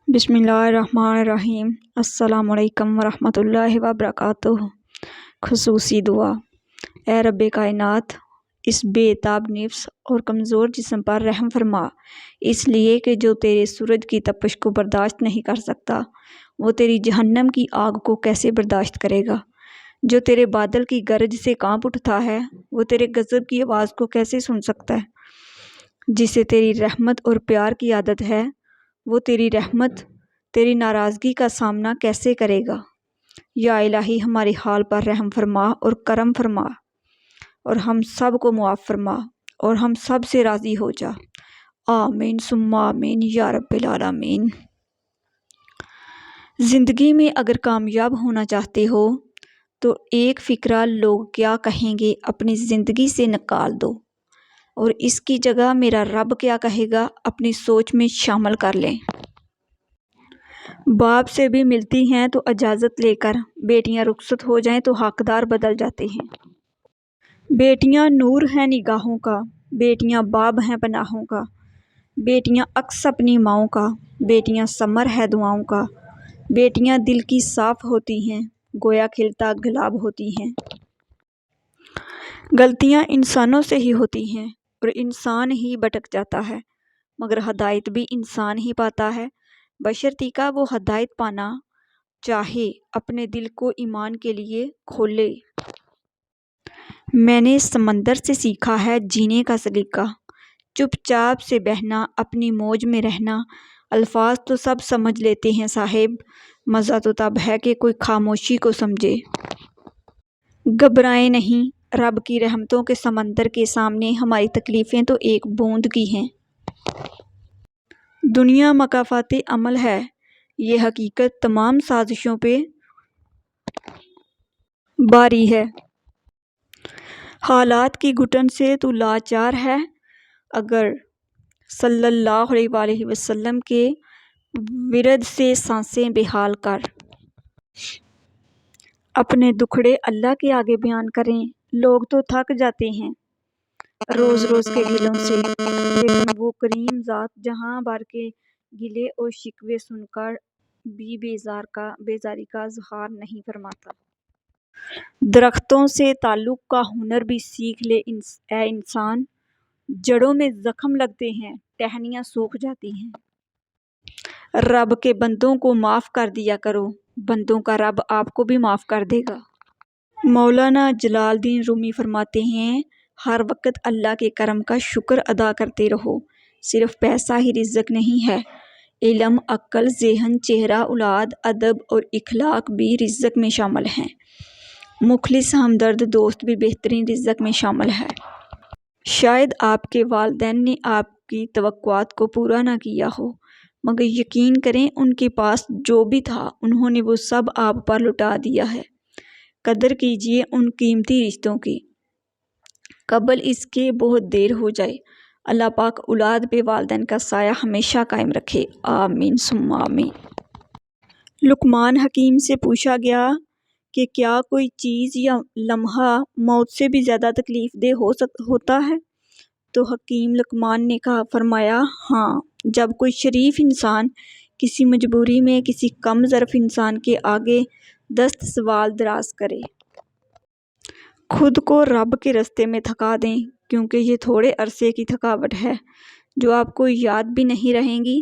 بسم اللہ الرحمن الرحیم۔ السلام علیکم ورحمۃ اللہ وبرکاتہ۔ خصوصی دعا۔ اے رب کائنات، اس بے تاب نفس اور کمزور جسم پر رحم فرما، اس لیے کہ جو تیرے سورج کی تپش کو برداشت نہیں کر سکتا وہ تیری جہنم کی آگ کو کیسے برداشت کرے گا؟ جو تیرے بادل کی گرج سے کانپ اٹھتا ہے وہ تیرے غضب کی آواز کو کیسے سن سکتا ہے؟ جسے تیری رحمت اور پیار کی عادت ہے وہ تیری رحمت، تیری ناراضگی کا سامنا کیسے کرے گا؟ یا الہی، ہمارے حال پر رحم فرما اور کرم فرما اور ہم سب کو معاف فرما اور ہم سب سے راضی ہو جا۔ آمین ثم آمین یا رب العالمین۔ زندگی میں اگر کامیاب ہونا چاہتے ہو تو ایک فکرہ لوگ کیا کہیں گے اپنی زندگی سے نکال دو، اور اس کی جگہ میرا رب کیا کہے گا اپنی سوچ میں شامل کر لیں۔ باپ سے بھی ملتی ہیں تو اجازت لے کر، بیٹیاں رخصت ہو جائیں تو حقدار بدل جاتے ہیں۔ بیٹیاں نور ہیں نگاہوں کا، بیٹیاں باب ہیں پناہوں کا، بیٹیاں عکس اپنی ماؤں کا، بیٹیاں ثمر ہے دعاؤں کا، بیٹیاں دل کی صاف ہوتی ہیں، گویا کھلتا گلاب ہوتی ہیں۔ غلطیاں انسانوں سے ہی ہوتی ہیں اور انسان ہی بھٹک جاتا ہے، مگر ہدایت بھی انسان ہی پاتا ہے، بشرطیکہ وہ ہدایت پانا چاہے اپنے دل کو ایمان کے لیے کھولے۔ میں نے سمندر سے سیکھا ہے جینے کا سلیقہ، چپ چاپ سے بہنا، اپنی موج میں رہنا۔ الفاظ تو سب سمجھ لیتے ہیں صاحب، مزہ تو تب ہے کہ کوئی خاموشی کو سمجھے۔ گھبرائیں نہیں، رب کی رحمتوں کے سمندر کے سامنے ہماری تکلیفیں تو ایک بوند کی ہیں۔ دنیا مکافات عمل ہے، یہ حقیقت تمام سازشوں پہ باری ہے۔ حالات کی گھٹن سے تو لاچار ہے، اگر صلی اللہ علیہ وآلہ وسلم کے ورد سے سانسیں بحال کر اپنے دکھڑے اللہ کے آگے بیان کریں۔ لوگ تو تھک جاتے ہیں روز روز کے گلوں سے، لیکن وہ کریم ذات جہاں بھر کے گلے اور شکوے سن کر بھی بیزاری کا اظہار نہیں فرماتا۔ درختوں سے تعلق کا ہنر بھی سیکھ لے اے انسان، جڑوں میں زخم لگتے ہیں، ٹہنیاں سوکھ جاتی ہیں۔ رب کے بندوں کو معاف کر دیا کرو، بندوں کا رب آپ کو بھی معاف کر دے گا۔ مولانا جلال الدین رومی فرماتے ہیں، ہر وقت اللہ کے کرم کا شکر ادا کرتے رہو، صرف پیسہ ہی رزق نہیں ہے، علم، عقل، ذہن، چہرہ، اولاد، ادب اور اخلاق بھی رزق میں شامل ہیں۔ مخلص ہمدرد دوست بھی بہترین رزق میں شامل ہے۔ شاید آپ کے والدین نے آپ کی توقعات کو پورا نہ کیا ہو، مگر یقین کریں ان کے پاس جو بھی تھا انہوں نے وہ سب آپ پر لٹا دیا ہے۔ قدر کیجیے ان قیمتی رشتوں کی، قبل اس کے بہت دیر ہو جائے۔ اللہ پاک اولاد پہ والدین کا سایہ ہمیشہ قائم رکھے، آمین ثم آمین۔ لقمان حکیم سے پوچھا گیا کہ کیا کوئی چیز یا لمحہ موت سے بھی زیادہ تکلیف دہ ہوتا ہے؟ تو حکیم لقمان نے فرمایا، ہاں، جب کوئی شریف انسان کسی مجبوری میں کسی کم ظرف انسان کے آگے دست سوال دراز کرے۔ خود کو رب کے راستے میں تھکا دیں، کیونکہ یہ تھوڑے عرصے کی تھکاوٹ ہے جو آپ کو یاد بھی نہیں رہیں گی۔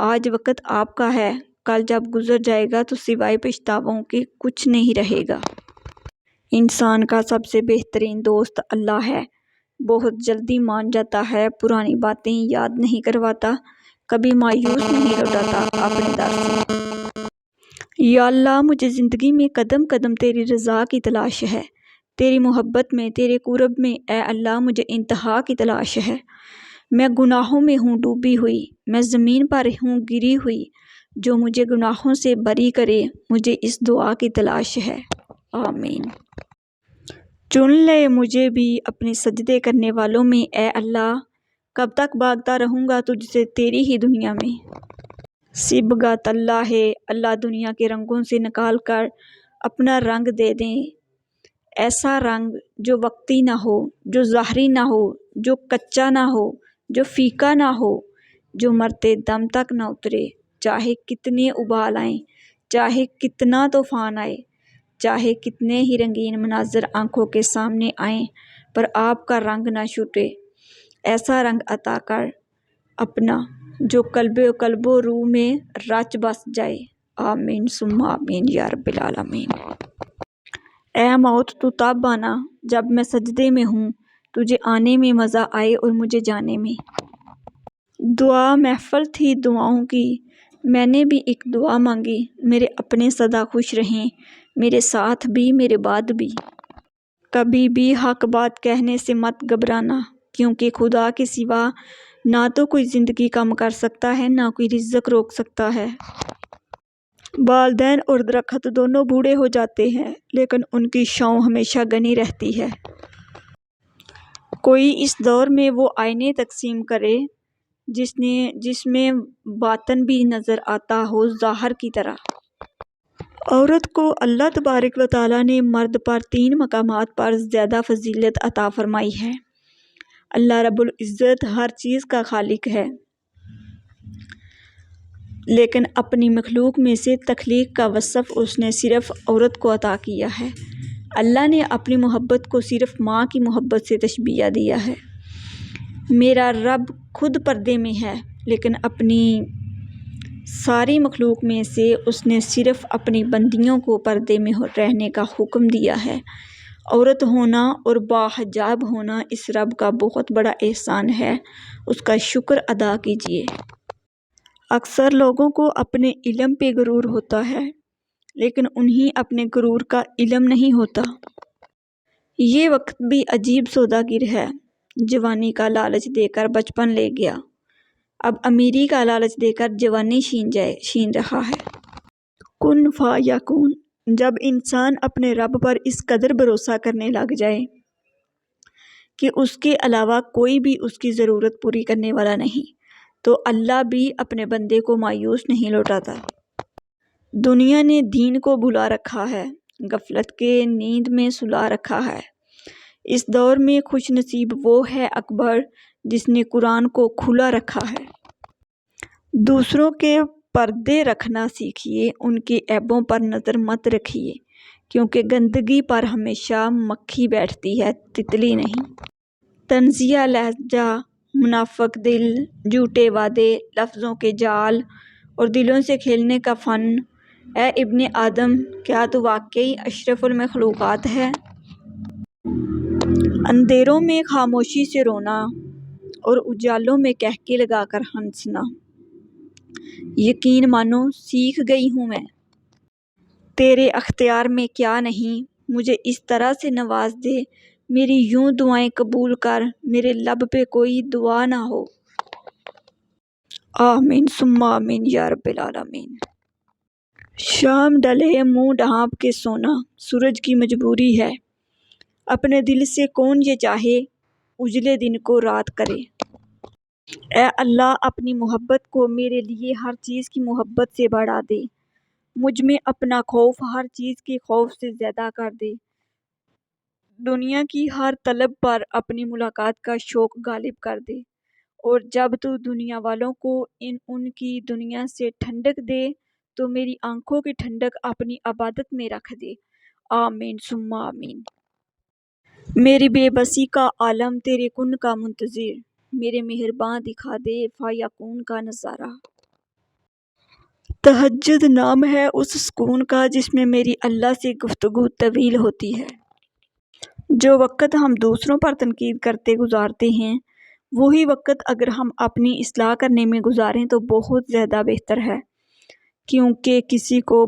آج وقت آپ کا ہے، کل جب گزر جائے گا تو سوائے پچھتاووں کے کچھ نہیں رہے گا۔ انسان کا سب سے بہترین دوست اللہ ہے، بہت جلدی مان جاتا ہے، پرانی باتیں یاد نہیں کرواتا، کبھی مایوس نہیں لوٹاتا اپنے در سے۔ یا اللہ، مجھے زندگی میں قدم قدم تیری رضا کی تلاش ہے، تیری محبت میں، تیرے قرب میں۔ اے اللہ، مجھے انتہا کی تلاش ہے، میں گناہوں میں ہوں ڈوبی ہوئی، میں زمین پر ہوں گری ہوئی، جو مجھے گناہوں سے بری کرے، مجھے اس دعا کی تلاش ہے، آمین۔ چن لے مجھے بھی اپنے سجدے کرنے والوں میں، اے اللہ، کب تک بھاگتا رہوں گا تجھ سے تیری ہی دنیا میں۔ صبغت اللہ ہے، اللہ دنیا کے رنگوں سے نکال کر اپنا رنگ دے دیں، ایسا رنگ جو وقتی نہ ہو، جو ظاہری نہ ہو، جو کچا نہ ہو، جو پھیکا نہ ہو، جو مرتے دم تک نہ اترے۔ چاہے کتنے ابال آئیں، چاہے کتنا طوفان آئے، چاہے کتنے ہی رنگین مناظر آنکھوں کے سامنے آئیں، پر آپ کا رنگ نہ چھوٹے۔ ایسا رنگ عطا کر اپنا جو قلب و روح میں رچ بس جائے۔ آمین ثم آمین یا رب العالمین۔ اے موت تو تب آنا جب میں سجدے میں ہوں، تجھے آنے میں مزہ آئے اور مجھے جانے میں۔ دعا محفل تھی دعاؤں کی، میں نے بھی ایک دعا مانگی، میرے اپنے سدا خوش رہیں، میرے ساتھ بھی میرے بعد بھی۔ کبھی بھی حق بات کہنے سے مت گھبرانا، کیونکہ خدا کے سوا نہ تو کوئی زندگی کم کر سکتا ہے، نہ کوئی رزق روک سکتا ہے۔ والدین اور درخت دونوں بوڑھے ہو جاتے ہیں، لیکن ان کی چھاؤں ہمیشہ گھنی رہتی ہے۔ کوئی اس دور میں وہ آئینے تقسیم کرے جس میں باطن بھی نظر آتا ہو ظاہر کی طرح۔ عورت کو اللہ تبارک و تعالیٰ نے مرد پر 3 مقامات پر زیادہ فضیلت عطا فرمائی ہے۔ اللہ رب العزت ہر چیز کا خالق ہے، لیکن اپنی مخلوق میں سے تخلیق کا وصف اس نے صرف عورت کو عطا کیا ہے۔ اللہ نے اپنی محبت کو صرف ماں کی محبت سے تشبیہ دیا ہے۔ میرا رب خود پردے میں ہے، لیکن اپنی ساری مخلوق میں سے اس نے صرف اپنی بندیوں کو پردے میں رہنے کا حکم دیا ہے۔ عورت ہونا اور باحجاب ہونا اس رب کا بہت بڑا احسان ہے، اس کا شکر ادا کیجیے۔ اکثر لوگوں کو اپنے علم پہ غرور ہوتا ہے، لیکن انہیں اپنے غرور کا علم نہیں ہوتا۔ یہ وقت بھی عجیب سوداگر ہے، جوانی کا لالچ دے کر بچپن لے گیا، اب امیری کا لالچ دے کر جوانی چھین رہا ہے۔ کن فیکون، جب انسان اپنے رب پر اس قدر بھروسہ کرنے لگ جائے کہ اس کے علاوہ کوئی بھی اس کی ضرورت پوری کرنے والا نہیں، تو اللہ بھی اپنے بندے کو مایوس نہیں لوٹاتا۔ دنیا نے دین کو بھلا رکھا ہے، غفلت کے نیند میں سلا رکھا ہے۔ اس دور میں خوش نصیب وہ ہے اکبر جس نے قرآن کو کھلا رکھا ہے۔ دوسروں کے پردے رکھنا سیکھیے، ان کے عیبوں پر نظر مت رکھیے، کیونکہ گندگی پر ہمیشہ مکھی بیٹھتی ہے، تتلی نہیں۔ طنزیہ لہجہ، منافق دل، جھوٹے وعدے، لفظوں کے جال اور دلوں سے کھیلنے کا فن۔ اے ابن آدم، کیا تو واقعی اشرف المخلوقات ہے؟ اندھیروں میں خاموشی سے رونا اور اجالوں میں قہقہے لگا کر ہنسنا۔ یقین مانو سیکھ گئی ہوں میں۔ تیرے اختیار میں کیا نہیں، مجھے اس طرح سے نواز دے، میری یوں دعائیں قبول کر، میرے لب پہ کوئی دعا نہ ہو۔ آمین ثم آمین یا رب العالمین۔ شام ڈھلے منہ ڈھانپ کے سونا سورج کی مجبوری ہے، اپنے دل سے کون یہ چاہے اجلے دن کو رات کرے۔ اے اللہ، اپنی محبت کو میرے لیے ہر چیز کی محبت سے بڑھا دے، مجھ میں اپنا خوف ہر چیز کے خوف سے زیادہ کر دے۔ دنیا کی ہر طلب پر اپنی ملاقات کا شوق غالب کر دے، اور جب تو دنیا والوں کو ان کی دنیا سے ٹھنڈک دے تو میری آنکھوں کی ٹھنڈک اپنی عبادت میں رکھ دے۔ آمین ثم آمین۔ میری بے بسی کا عالم تیرے کن کا منتظر، میرے مہرباں دکھا دے فیکون کا نظارہ۔ تہجد نام ہے اس سکون کا جس میں میری اللہ سے گفتگو طویل ہوتی ہے۔ جو وقت ہم دوسروں پر تنقید کرتے گزارتے ہیں، وہی وقت اگر ہم اپنی اصلاح کرنے میں گزاریں تو بہت زیادہ بہتر ہے، کیونکہ کسی کو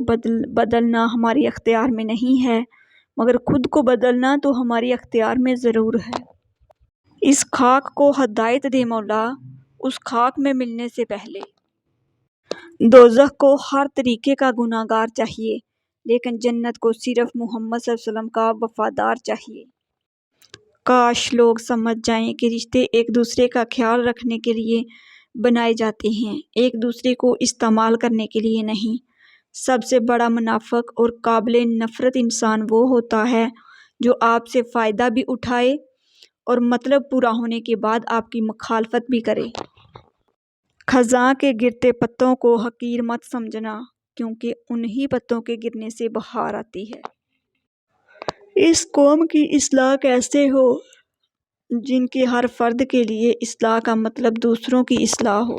بدلنا ہماری اختیار میں نہیں ہے، مگر خود کو بدلنا تو ہماری اختیار میں ضرور ہے۔ اس خاک کو ہدایت دے مولا، اس خاک میں ملنے سے پہلے۔ دوزخ کو ہر طریقے کا گناہ گار چاہیے، لیکن جنت کو صرف محمد صلی اللہ علیہ وسلم کا وفادار چاہیے۔ کاش لوگ سمجھ جائیں کہ رشتے ایک دوسرے کا خیال رکھنے کے لیے بنائے جاتے ہیں، ایک دوسرے کو استعمال کرنے کے لیے نہیں۔ سب سے بڑا منافق اور قابل نفرت انسان وہ ہوتا ہے جو آپ سے فائدہ بھی اٹھائے اور مطلب پورا ہونے کے بعد آپ کی مخالفت بھی کرے۔ خزاں کے گرتے پتوں کو حقیر مت سمجھنا، کیونکہ انہی پتوں کے گرنے سے بہار آتی ہے۔ اس قوم کی اصلاح کیسے ہو جن کے ہر فرد کے لیے اصلاح کا مطلب دوسروں کی اصلاح ہو۔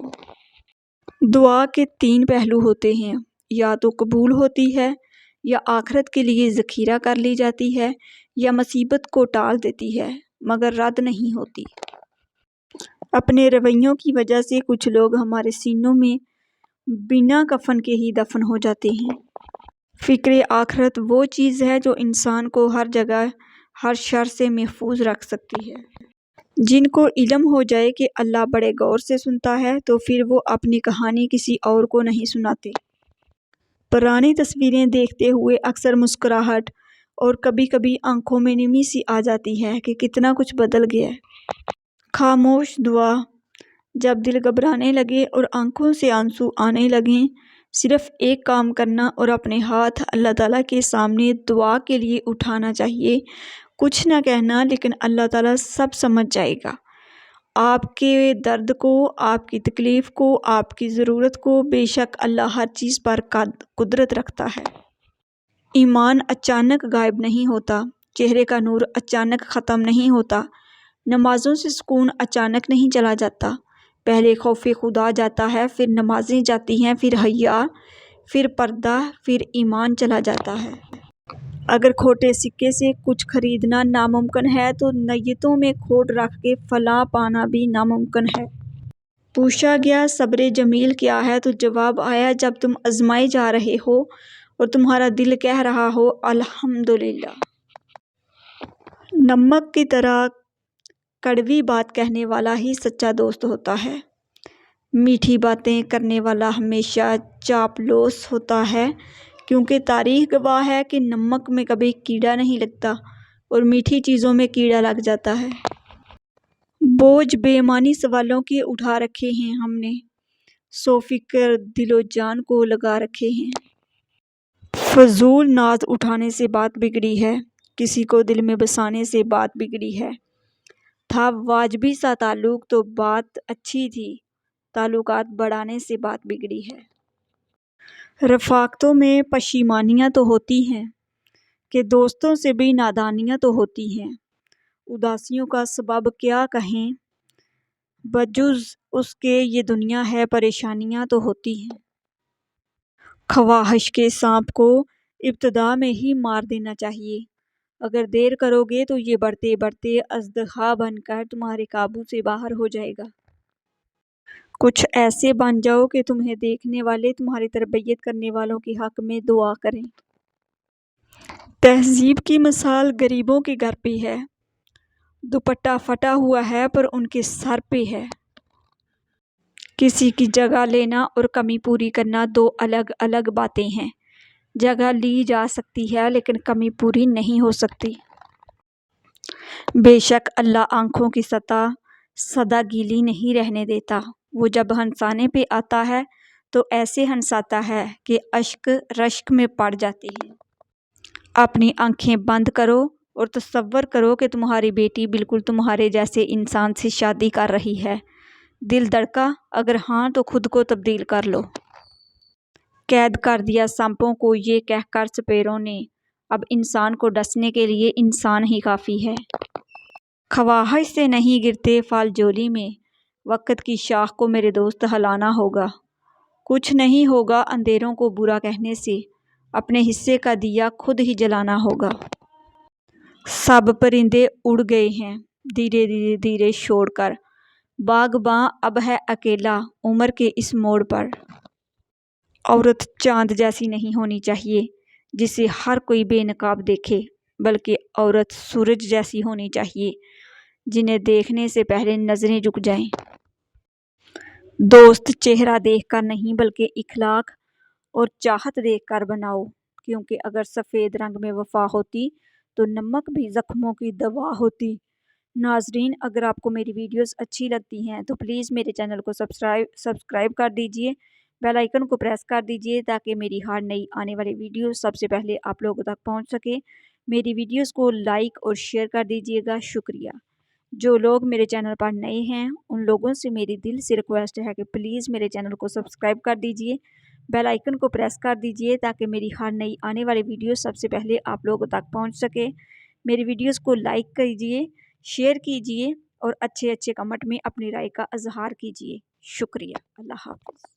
دعا کے 3 پہلو ہوتے ہیں، یا تو قبول ہوتی ہے، یا آخرت کے لیے ذخیرہ کر لی جاتی ہے، یا مصیبت کو ٹال دیتی ہے مگر رد نہیں ہوتی۔ اپنے رویوں کی وجہ سے کچھ لوگ ہمارے سینوں میں بنا کفن کے ہی دفن ہو جاتے ہیں۔ فکر آخرت وہ چیز ہے جو انسان کو ہر جگہ ہر شر سے محفوظ رکھ سکتی ہے۔ جن کو علم ہو جائے کہ اللہ بڑے غور سے سنتا ہے تو پھر وہ اپنی کہانی کسی اور کو نہیں سناتے۔ پرانی تصویریں دیکھتے ہوئے اکثر مسکراہٹ اور کبھی کبھی آنکھوں میں نمی سی آ جاتی ہے کہ کتنا کچھ بدل گیا ہے۔ خاموش دعا۔ جب دل گھبرانے لگے اور آنکھوں سے آنسو آنے لگیں، صرف ایک کام کرنا اور اپنے ہاتھ اللہ تعالیٰ کے سامنے دعا کے لیے اٹھانا چاہیے۔ کچھ نہ کہنا، لیکن اللہ تعالیٰ سب سمجھ جائے گا، آپ کے درد کو، آپ کی تکلیف کو، آپ کی ضرورت کو۔ بے شک اللہ ہر چیز پر قدرت رکھتا ہے۔ ایمان اچانک غائب نہیں ہوتا، چہرے کا نور اچانک ختم نہیں ہوتا، نمازوں سے سکون اچانک نہیں چلا جاتا۔ پہلے خوف خدا جاتا ہے، پھر نمازیں جاتی ہیں، پھر حیا، پھر پردہ، پھر ایمان چلا جاتا ہے۔ اگر کھوٹے سکے سے کچھ خریدنا ناممکن ہے تو نیتوں میں کھوٹ رکھ کے فلاح پانا بھی ناممکن ہے۔ پوچھا گیا صبر جمیل کیا ہے تو جواب آیا جب تم آزمائے جا رہے ہو اور تمہارا دل کہہ رہا ہو الحمدللہ۔ نمک کی طرح کڑوی بات کہنے والا ہی سچا دوست ہوتا ہے۔ میٹھی باتیں کرنے والا ہمیشہ چاپلوس ہوتا ہے، کیونکہ تاریخ گواہ ہے کہ نمک میں کبھی کیڑا نہیں لگتا اور میٹھی چیزوں میں کیڑا لگ جاتا ہے۔ بوجھ بے معنی سوالوں کے اٹھا رکھے ہیں ہم نے، سو فکر دل و جان کو لگا رکھے ہیں۔ فضول ناز اٹھانے سے بات بگڑی ہے، کسی کو دل میں بسانے سے بات بگڑی ہے۔ تھا واجبی سا تعلق تو بات اچھی تھی، تعلقات بڑھانے سے بات بگڑی ہے۔ رفاقتوں میں پشیمانیاں تو ہوتی ہیں کہ دوستوں سے بھی نادانیاں تو ہوتی ہیں۔ اداسیوں کا سبب کیا کہیں، بجز اس کے یہ دنیا ہے، پریشانیاں تو ہوتی ہیں۔ خواہش کے سانپ کو ابتدا میں ہی مار دینا چاہیے، اگر دیر کرو گے تو یہ بڑھتے بڑھتے اژدہا بن کر تمہارے قابو سے باہر ہو جائے گا۔ کچھ ایسے بن جاؤ کہ تمہیں دیکھنے والے تمہاری تربیت کرنے والوں کے حق میں دعا کریں۔ تہذیب کی مثال غریبوں کے گھر پہ ہے، دوپٹہ پھٹا ہوا ہے پر ان کے سر پہ ہے۔ کسی کی جگہ لینا اور کمی پوری کرنا 2 الگ الگ باتیں ہیں۔ جگہ لی جا سکتی ہے لیکن کمی پوری نہیں ہو سکتی۔ بے شک اللہ آنکھوں کی سطح سدا گیلی نہیں رہنے دیتا، وہ جب ہنسانے پہ آتا ہے تو ایسے ہنساتا ہے کہ اشک رشک میں پڑ جاتے ہیں۔ اپنی آنکھیں بند کرو اور تصور کرو کہ تمہاری بیٹی بالکل تمہارے جیسے انسان سے شادی کر رہی ہے۔ دل دھڑکا؟ اگر ہاں تو خود کو تبدیل کر لو۔ قید کر دیا سانپوں کو یہ کہہ کر سپیروں نے، اب انسان کو ڈسنے کے لیے انسان ہی کافی ہے۔ خواہش سے نہیں گرتے پھل جھولی میں، وقت کی شاخ کو میرے دوست ہلانا ہوگا۔ کچھ نہیں ہوگا اندھیروں کو برا کہنے سے، اپنے حصے کا دیا خود ہی جلانا ہوگا۔ سب پرندے اڑ گئے ہیں دھیرے دھیرے دھیرے چھوڑ کر، باغباں اب ہے اکیلا عمر کے اس موڑ پر۔ عورت چاند جیسی نہیں ہونی چاہیے جسے ہر کوئی بے نقاب دیکھے، بلکہ عورت سورج جیسی ہونی چاہیے جنہیں دیکھنے سے پہلے نظریں جھک جائیں۔ دوست چہرہ دیکھ کر نہیں بلکہ اخلاق اور چاہت دیکھ کر بناؤ، کیونکہ اگر سفید رنگ میں وفا ہوتی تو نمک بھی زخموں کی دوا ہوتی۔ ناظرین، اگر آپ کو میری ویڈیوز اچھی لگتی ہیں تو پلیز میرے چینل کو سبسکرائب کر دیجئے، بیل آئیکن کو پریس کر دیجئے تاکہ میری ہر نئی آنے والی ویڈیو سب سے پہلے آپ لوگوں تک پہنچ سکے۔ میری ویڈیوز کو لائک اور شیئر کر دیجئے گا، شکریہ۔ جو لوگ میرے چینل پر نئے ہیں ان لوگوں سے میری دل سے ریکویسٹ ہے کہ پلیز میرے چینل کو سبسکرائب کر دیجئے، بیل آئیکن کو پریس کر دیجئے تاکہ میری ہر نئی آنے والی ویڈیو سب سے پہلے آپ لوگوں تک پہنچ سکے۔ میری ویڈیوز کو لائک کیجئے، شیئر کیجئے اور اچھے کمنٹ میں اپنی رائے کا اظہار کیجئے۔ شکریہ۔ اللہ حافظ۔